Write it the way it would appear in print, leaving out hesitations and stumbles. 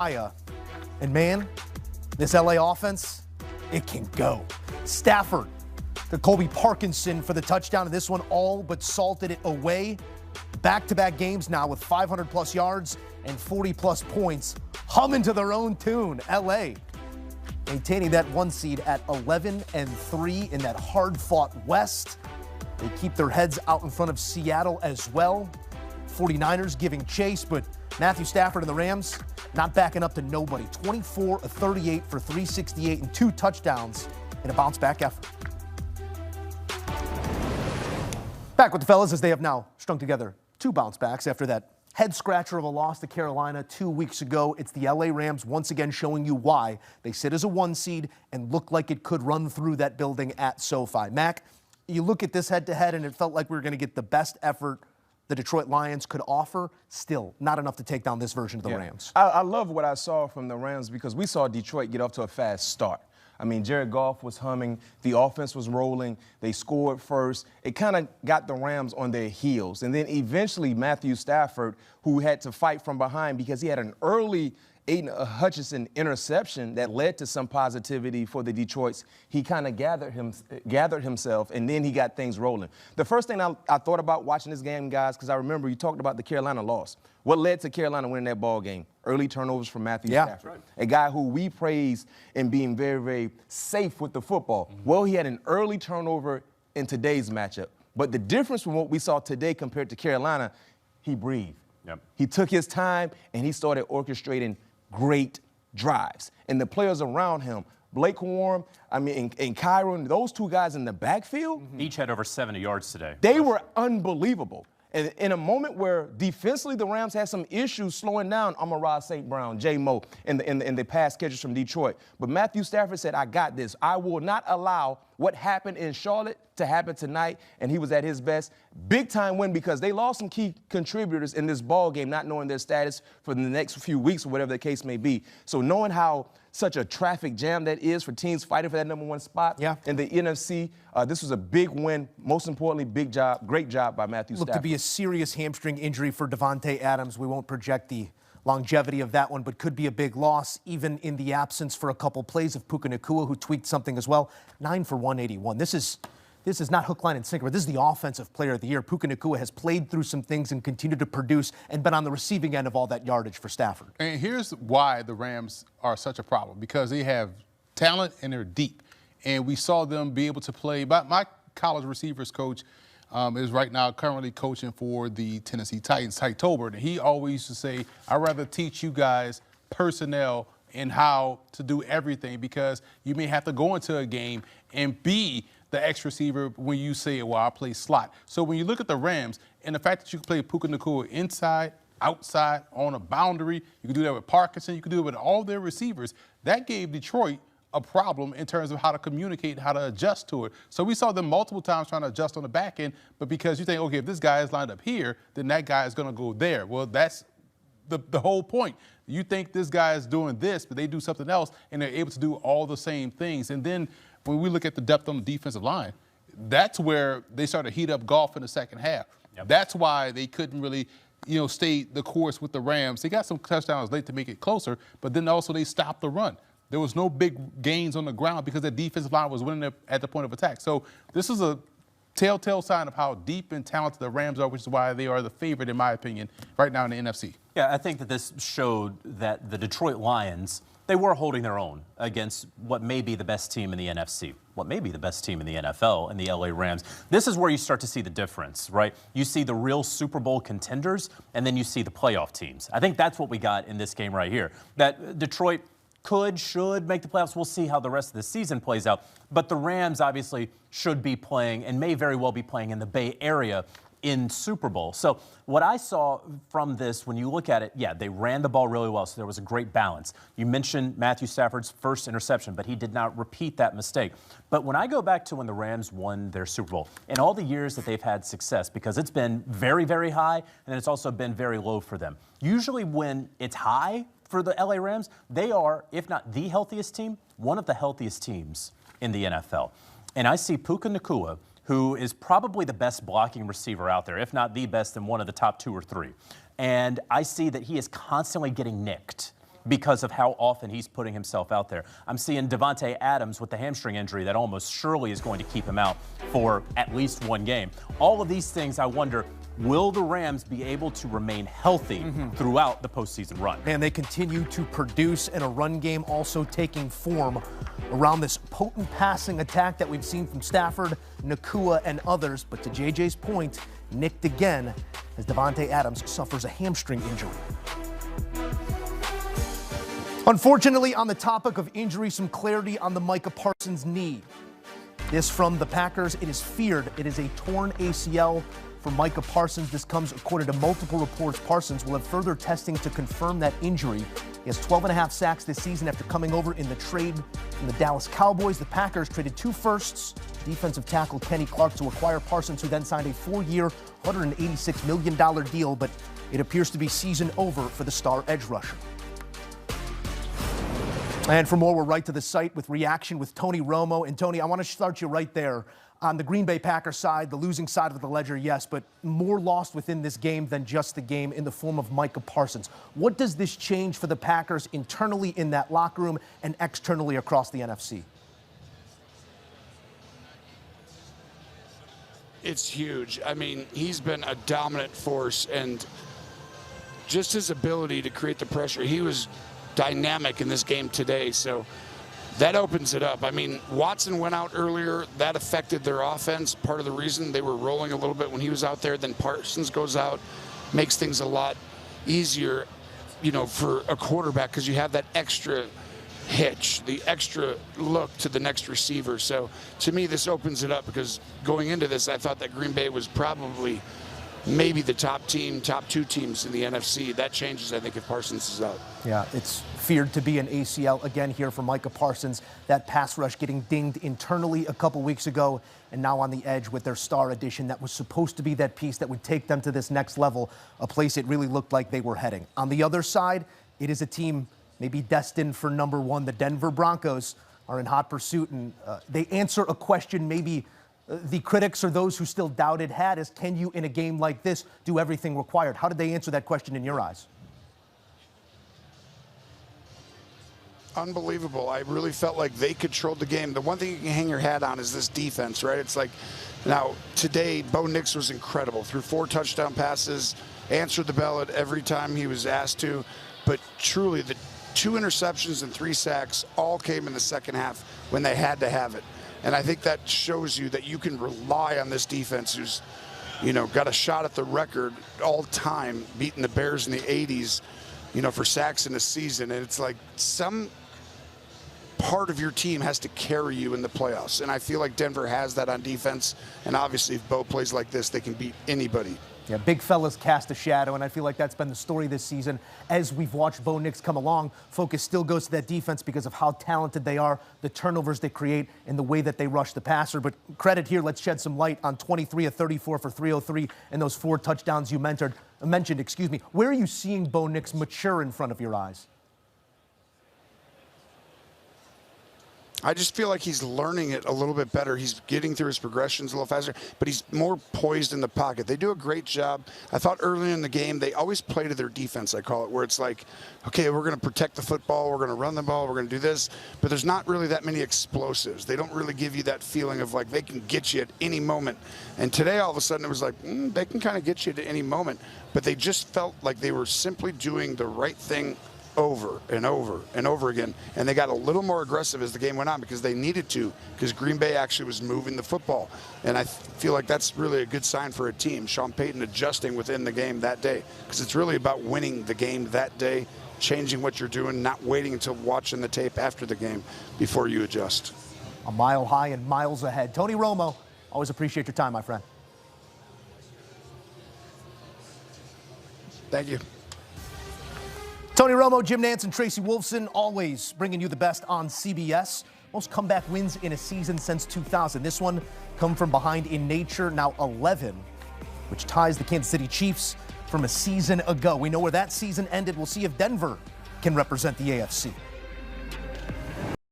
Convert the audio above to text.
And man, this LA offense, it can go. Stafford to Colby Parkinson for the touchdown, and this one all but salted it away. Back-to-back games now with 500-plus yards and 40-plus points, humming to their own tune. LA maintaining that 1 seed at 11-3 in that hard-fought West. They keep their heads out in front of Seattle as well. 49ers giving chase, but Matthew Stafford and the Rams not backing up to nobody. 24 of 38 for 368 and 2 touchdowns in a bounce-back effort. Back with the fellas as they have now strung together 2 bounce-backs after that head-scratcher of a loss to Carolina 2 weeks ago. It's the LA Rams once again showing you why they sit as a 1 seed and look like it could run through that building at SoFi. Mac, you look at this head-to-head and it felt like we were going to get the best effort the Detroit Lions could offer. Still not enough to take down this version of the Rams. I love what I saw from the Rams because we saw Detroit get off to a fast start. I mean, Jared Goff was humming. The offense was rolling. They scored first. It kind of got the Rams on their heels. And then eventually Matthew Stafford, who had to fight from behind because he had an early Aiden Hutchinson interception that led to some positivity for the Detroits, he kind of gathered himself, and then he got things rolling. The first thing I thought about watching this game, guys, because I remember you talked about the Carolina loss. What led to Carolina winning that ball game? Early turnovers from Matthew Stafford, right. A guy who we praise in being very, very safe with the football. Mm-hmm. Well, he had an early turnover in today's matchup. But the difference from what we saw today compared to Carolina, he breathed. Yep. He took his time, and he started orchestrating great drives. And the players around him, Blake Warm, and Kyron, those 2 guys in the backfield. Mm-hmm. Each had over 70 yards today. They were unbelievable. And in a moment where defensively the Rams had some issues slowing down Amon-Ra St. Brown, J. Mo, in the pass catchers from Detroit. But Matthew Stafford said, I got this. I will not allow what happened in Charlotte to happen tonight, and he was at his best. Big-time win because they lost some key contributors in this ball game, not knowing their status for the next few weeks or whatever the case may be. So knowing how such a traffic jam that is for teams fighting for that number 1 spot in the NFC, this was a big win. Most importantly, big job, great job by Matthew Stafford. Looked to be a serious hamstring injury for Davante Adams. We won't project the longevity of that one, but could be a big loss, even in the absence for a couple plays of Puka Nacua, who tweaked something as well. 9 for 181. This is not hook, line, and sinker, but this is the offensive player of the year. Puka Nacua has played through some things and continued to produce and been on the receiving end of all that yardage for Stafford. And here's why the Rams are such a problem, because they have talent and they're deep. And we saw them be able to play. My college receivers coach is right now currently coaching for the Tennessee Titans, Ty Tolbert. And he always used to say, I'd rather teach you guys personnel and how to do everything, because you may have to go into a game and be the X receiver when you say, well, I play slot. So when you look at the Rams and the fact that you can play Puka Nacua inside, outside, on a boundary, you can do that with Parkinson, you can do it with all their receivers, that gave Detroit a problem in terms of how to communicate, how to adjust to it. So we saw them multiple times trying to adjust on the back end, but because you think, okay, if this guy is lined up here, then that guy is going to go there. Well, that's the whole point. You think this guy is doing this, but they do something else, and they're able to do all the same things. And then when we look at the depth on the defensive line, that's where they started to heat up Goff in the second half. Yep. That's why they couldn't really, stay the course with the Rams. They got some touchdowns late to make it closer, but then also they stopped the run. There was no big gains on the ground because the defensive line was winning at the point of attack. So this is a telltale sign of how deep and talented the Rams are, which is why they are the favorite, in my opinion, right now in the NFC. Yeah, I think that this showed that the Detroit Lions, they were holding their own against what may be the best team in the NFC, what may be the best team in the NFL, and the LA Rams. This is where you start to see the difference, right? You see the real Super Bowl contenders, and then you see the playoff teams. I think that's what we got in this game right here. That Detroit should make the playoffs. We'll see how the rest of the season plays out. But the Rams obviously should be playing and may very well be playing in the Bay Area in Super Bowl. So what I saw from this, when you look at it, yeah, they ran the ball really well, so there was a great balance. You mentioned Matthew Stafford's first interception, but he did not repeat that mistake. But when I go back to when the Rams won their Super Bowl, and all the years that they've had success, because it's been very, very high, and then it's also been very low for them. Usually when it's high for the LA Rams, they are, if not the healthiest team, one of the healthiest teams in the NFL. And I see Puka Nacua, who is probably the best blocking receiver out there, if not the best, then one of the top 2 or 3. And I see that he is constantly getting nicked. because of how often he's putting himself out there. I'm seeing Davante Adams with the hamstring injury that almost surely is going to keep him out for at least one game. All of these things, I wonder, will the Rams be able to remain healthy throughout the postseason run? And they continue to produce, and a run game also taking form around this potent passing attack that we've seen from Stafford, Nakua, and others. But to JJ's point, nicked again as Davante Adams suffers a hamstring injury. Unfortunately, on the topic of injury, some clarity on the Micah Parsons knee. This from the Packers. It is feared it is a torn ACL for Micah Parsons. This comes according to multiple reports. Parsons will have further testing to confirm that injury. He has 12.5 sacks this season after coming over in the trade from the Dallas Cowboys. The Packers traded 2 firsts, defensive tackle Kenny Clark, to acquire Parsons, who then signed a 4-year, $186 million deal, but it appears to be season over for the star edge rusher. And for more, we're right to the site with reaction with Tony Romo. And Tony, I want to start you right there. On the Green Bay Packers side, the losing side of the ledger, yes, but more lost within this game than just the game in the form of Micah Parsons. What does this change for the Packers internally in that locker room and externally across the NFC? It's huge. I mean, he's been a dominant force, and just his ability to create the pressure. He was dynamic in this game today, so that opens it up. I mean, Watson went out earlier. That affected their offense. Part of the reason they were rolling a little bit when he was out there. Then Parsons goes out, makes things a lot easier, you know, for a quarterback, because you have that extra hitch, the extra look to the next receiver. So to me, this opens it up, because going into this, I thought that Green Bay was probably maybe the top 2 teams in the NFC. That changes, I think, if Parsons is out. Yeah, it's feared to be an ACL again here for Micah Parsons. That pass rush getting dinged internally a couple weeks ago, and now on the edge with their star addition that was supposed to be that piece that would take them to this next level, a place it really looked like they were heading. On the other side, it is a team maybe destined for number 1. The Denver Broncos are in hot pursuit, and they answer a question maybe the critics or those who still doubted had, is can you in a game like this do everything required? How did they answer that question in your eyes? Unbelievable. I really felt like they controlled the game. The one thing you can hang your hat on is this defense, right? It's like, now today, Bo Nix was incredible. Threw 4 touchdown passes, answered the bell at every time he was asked to, but truly the 2 interceptions and 3 sacks all came in the second half when they had to have it. And I think that shows you that you can rely on this defense, who's, you know, got a shot at the record all time, beating the Bears in the 80s, you know, for sacks in a season. And it's like some part of your team has to carry you in the playoffs. And I feel like Denver has that on defense. And obviously, if Bo plays like this, they can beat anybody. Yeah, big fellas cast a shadow, and I feel like that's been the story this season. As we've watched Bo Nix come along, focus still goes to that defense because of how talented they are, the turnovers they create, and the way that they rush the passer. But credit here, let's shed some light on 23 of 34 for 303 and those 4 touchdowns you mentioned. Where are you seeing Bo Nix mature in front of your eyes? I just feel like he's learning it a little bit better. He's getting through his progressions a little faster, but he's more poised in the pocket. They do a great job. I thought early in the game, they always play to their defense, I call it, where it's like, okay, we're going to protect the football, we're going to run the ball, we're going to do this, but there's not really that many explosives. They don't really give you that feeling of like they can get you at any moment. And today, all of a sudden, it was like, they can kind of get you at any moment, but they just felt like they were simply doing the right thing over and over and over again, and they got a little more aggressive as the game went on because they needed to, because Green Bay actually was moving the football, and I feel like that's really a good sign for a team. Sean Payton adjusting within the game that day, because it's really about winning the game that day, changing what you're doing, not waiting until watching the tape after the game before you adjust. A mile high and miles ahead. Tony Romo, always appreciate your time, my friend. Thank you. Tony Romo, Jim Nantz, and Tracy Wolfson, always bringing you the best on CBS. Most comeback wins in a season since 2000. This one come from behind in nature, now 11, which ties the Kansas City Chiefs from a season ago. We know where that season ended. We'll see if Denver can represent the AFC.